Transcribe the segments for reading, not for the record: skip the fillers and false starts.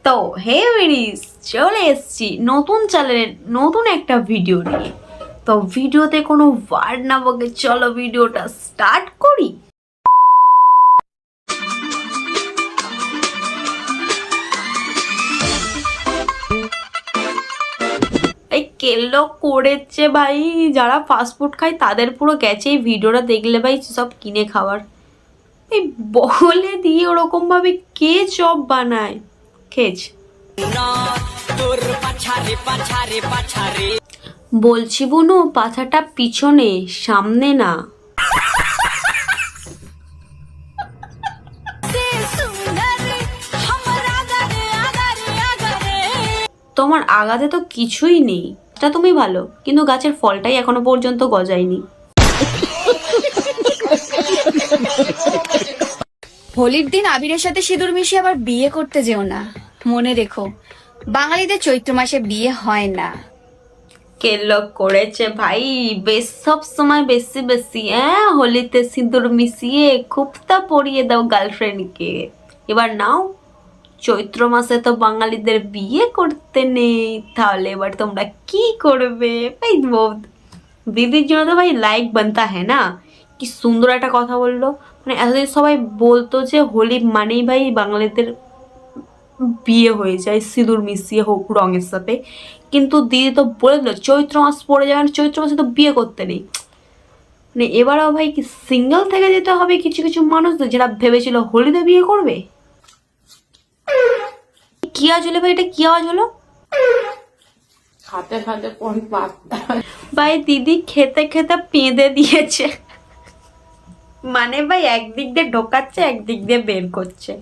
তো হে ভিডিস চলে এসছি নতুন চ্যানেলের নতুন একটা ভিডিও নিয়ে। তো ভিডিওতে কোনো ওয়ার্ড না বলে চলো ভিডিওটা স্টার্ট করি। এই কেল্লো করেছে ভাই, যারা ফাস্টফুড খায় তাদের পুরো গেছে এই ভিডিওটা দেখলে ভাই সব কিনে খাওয়ার। এই বলে দিয়ে ওরকম ভাবে কে চপ বানায় খেয়েছ। বলছি বুনু পাছাটা পিছনে সামনে না। তোমার আগাতে তো কিছুই নেই, এটা তুমি ভালো, কিন্তু গাছের ফলটাই এখনো পর্যন্ত গজায়নি। হোলির দিন আবিরের সাথে সিঁদুর মিশিয়ে আবার বিয়ে করতে যেও না, মনে রেখো বাঙালিদের চৈত্র মাসে বিয়ে হয় না। কেল্লো করেছে ভাই, বেশ সব সময় বেশি বেশি হোলিতে সিঁদুর মিশিয়ে খুবটা পরিয়ে দাও গার্লফ্রেন্ডকে। এবার নাও, চৈত্র মাসে তো বাঙালিদের বিয়ে করতে নেই, তাহলে এবার তোমরা কি করবে ভাই? দিদির জন্য তো ভাই লাইক বানতা হ্যাঁ না। কি সুন্দর একটা কথা বললো। মানে এতদিন সবাই বলতো যে হোলি মানেই ভাই বাঙালিদের বিয়ে হয়ে যায় সিঁদুর মিশিয়ে হোক রঙের সাথে, কিন্তু দিদি তো বলে দিল চৈত্র মাস পড়ে যাবে, চৈত্র মাসে তো বিয়ে করতে নেই। মানে এবারও ভাই কি সিঙ্গেল থেকে যেতে হবে কিছু কিছু মানুষদের, যারা ভেবেছিল হোলিতে বিয়ে করবে। কি আওয়াজ হলো ভাই? এটা কি আওয়াজ হলো? খাতে খাতে কোন পাত্তা ভাই দিদি খেতে খেতে পেঁদে দিয়েছে। মানে ভাই একদিক দিয়ে ঢোকাচ্ছে একদিক দিয়ে বের করছে।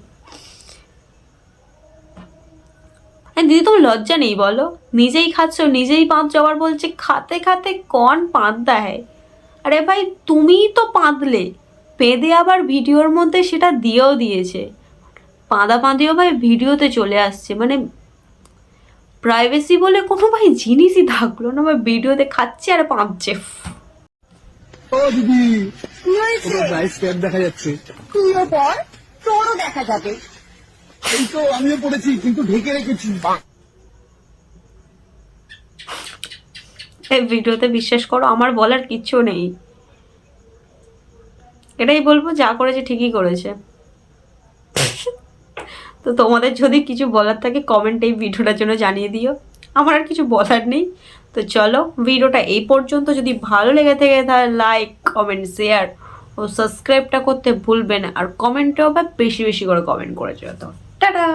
দিদি তোমার লজ্জা নেই বলো? নিজেই খাচ্ছ নিজেই পাঁচ আবার বলছে খাতে খাতে কন পাঁত দেয়। আরে ভাই তুমিই তো পাঁদলে, পেঁদে আবার ভিডিওর মধ্যে সেটা দিয়েও দিয়েছে। পাঁদা পাঁদিও ভাই ভিডিওতে চলে আসছে, মানে প্রাইভেসি বলে কোনো ভাই জিনিসই থাকলো না ভাই, ভিডিওতে খাচ্ছে আর পাঁচছে। ও দিদি পুরো ব্রাইস ক্যাপ দেখা যাচ্ছে। তুইও পর, তোরও দেখা যাবে। এই তো আমিও পড়েছি কিন্তু ঢেকে রেখেছি। এই ভিডিওতে বিশ্বাস করো আমার বলার কিচ্ছু নেই, এটাই বলবো যা করেছে ঠিকই করেছে। তো তোমাদের যদি কিছু বলার থাকে কমেন্টে এই ভিডিওটার জন্য জানিয়ে দিও, আমার আর কিছু বলার নেই। তো চলো ভিডিওটা এই পর্যন্ত, যদি ভালো লেগে থাকে তাহলে লাইক কমেন্ট শেয়ার ও সাবস্ক্রাইবটা করতে ভুলবে না, আর কমেন্টেও বেশি বেশি করে কমেন্ট করে যেত। টাটা।